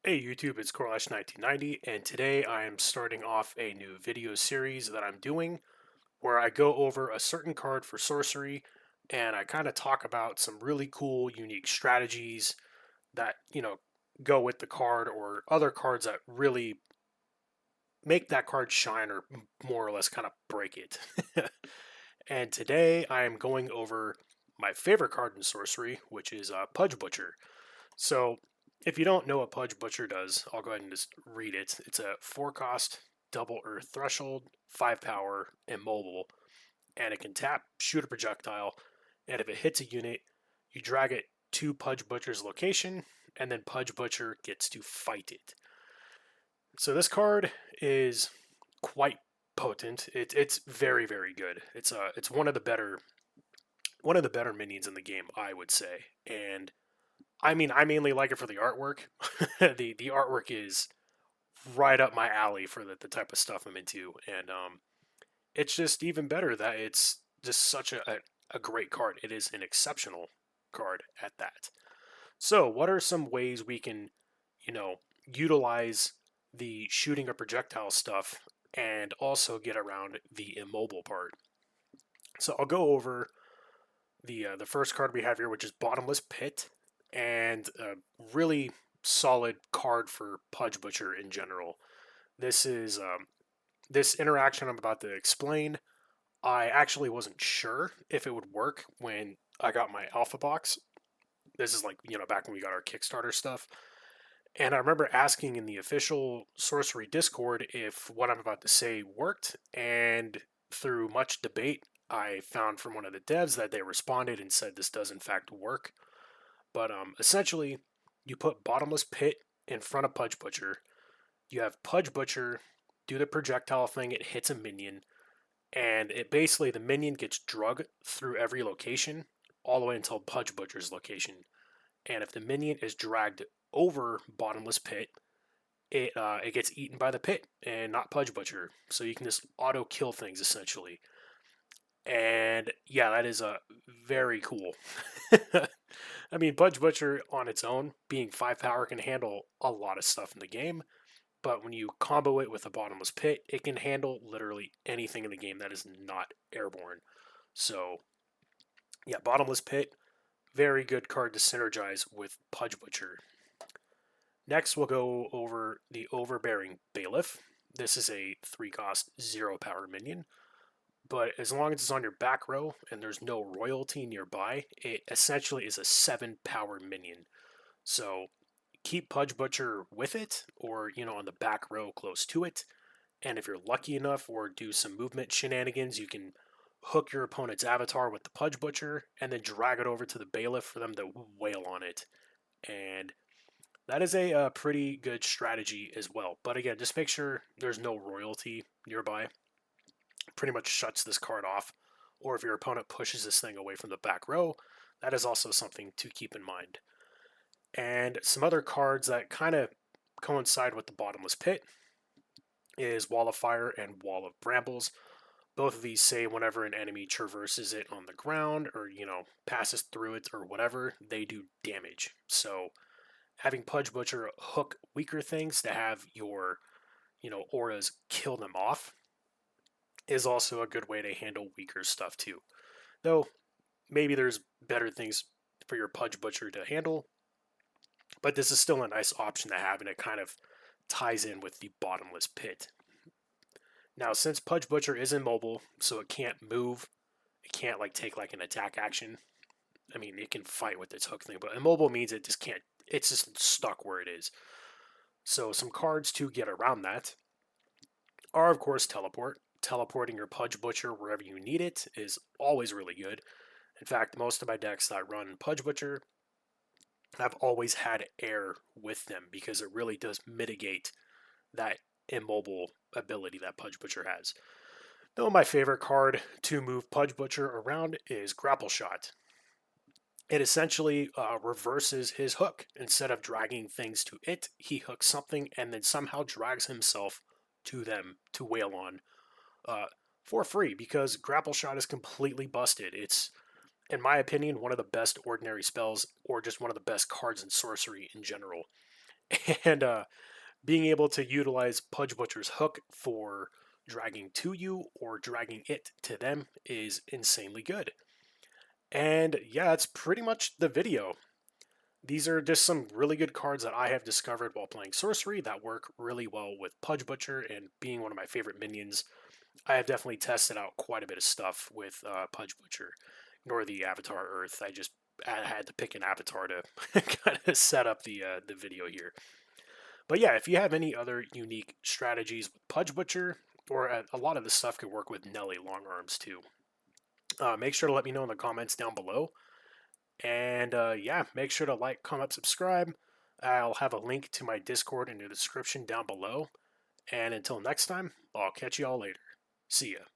Hey YouTube, it's Corlash1990, and today I am starting off a new video series that I'm doing where I go over a certain card for sorcery and I kind of talk about some really cool, unique strategies that, go with the card or other cards that really make that card shine or more or less kind of break it. And today I am going over my favorite card in sorcery, which is Pudge Butcher. So, if you don't know what Pudge Butcher does, I'll go ahead and just read it. It's a 4 cost, double Earth Threshold, 5 power, immobile, and it can tap, shoot a projectile, and if it hits a unit, you drag it to Pudge Butcher's location, and then Pudge Butcher gets to fight it. So this card is quite potent. It's very very good. It's one of the better minions in the game, I would say, and I mean, I mainly like it for the artwork. The artwork is right up my alley for the type of stuff I'm into, and it's just even better that it's just such a great card. It is an exceptional card at that. So, what are some ways we can, you know, utilize the shooting a projectile stuff and also get around the immobile part? So, I'll go over the first card we have here, which is Bottomless Pit, and a really solid card for Pudge Butcher in general. This is this interaction I'm about to explain. I actually wasn't sure if it would work when I got my alpha box. This is like back when we got our Kickstarter stuff, and I remember asking in the official Sorcery Discord if what I'm about to say worked, and through much debate, I found from one of the devs that they responded and said this does in fact work. But essentially, you put Bottomless Pit in front of Pudge Butcher. You have Pudge Butcher do the projectile thing. It hits a minion, and it basically the minion gets drug through every location all the way until Pudge Butcher's location. And if the minion is dragged over Bottomless Pit, it gets eaten by the pit and not Pudge Butcher. So you can just auto kill things essentially. And yeah, that is very cool. I mean, Pudge Butcher on its own, being 5 power, can handle a lot of stuff in the game. But when you combo it with a Bottomless Pit, it can handle literally anything in the game that is not airborne. So, yeah, Bottomless Pit, very good card to synergize with Pudge Butcher. Next, we'll go over the Overbearing Bailiff. This is a 3 cost, 0 power minion. But as long as it's on your back row and there's no royalty nearby, it essentially is a 7 power minion. So keep Pudge Butcher with it, or on the back row close to it. And if you're lucky enough, or do some movement shenanigans, you can hook your opponent's avatar with the Pudge Butcher and then drag it over to the Bailiff for them to wail on it. And that is a pretty good strategy as well. But again, just make sure there's no royalty nearby. Pretty much shuts this card off. Or if your opponent pushes this thing away from the back row, that is also something to keep in mind. And some other cards that kind of coincide with the Bottomless Pit is Wall of Fire and Wall of Brambles. Both of these say whenever an enemy traverses it on the ground or, passes through it or whatever, they do damage. So having Pudge Butcher hook weaker things to have your, auras kill them off is also a good way to handle weaker stuff too. Though maybe there's better things for your Pudge Butcher to handle, but this is still a nice option to have, and it kind of ties in with the Bottomless Pit. Now, since Pudge Butcher is immobile, so it can't move, it can't take an attack action. I mean, it can fight with its hook thing, but immobile means it just can't. It's just stuck where it is. So some cards to get around that are, of course, teleport. Teleporting your Pudge Butcher wherever you need it is always really good. In fact, most of my decks that run Pudge Butcher have always had air with them because it really does mitigate that immobile ability that Pudge Butcher has. Though my favorite card to move Pudge Butcher around is Grapple Shot. It essentially reverses his hook. Instead of dragging things to it, he hooks something and then somehow drags himself to them to wail on uh, for free because Grapple Shot is completely busted. It's, in my opinion, one of the best ordinary spells or just one of the best cards in sorcery in general. and being able to utilize Pudge Butcher's hook for dragging to you or dragging it to them is insanely good. And yeah, that's pretty much the video. These are just some really good cards that I have discovered while playing sorcery that work really well with Pudge Butcher, and being one of my favorite minions, I have definitely tested out quite a bit of stuff with Pudge Butcher. Nor the Avatar Earth. I had to pick an avatar to kind of set up the video here. But yeah, if you have any other unique strategies with Pudge Butcher, or a lot of this stuff could work with Nelly Long Arms too. Make sure to let me know in the comments down below. And yeah, make sure to like, comment, subscribe. I'll have a link to my Discord in the description down below. And until next time, I'll catch you all later. See ya.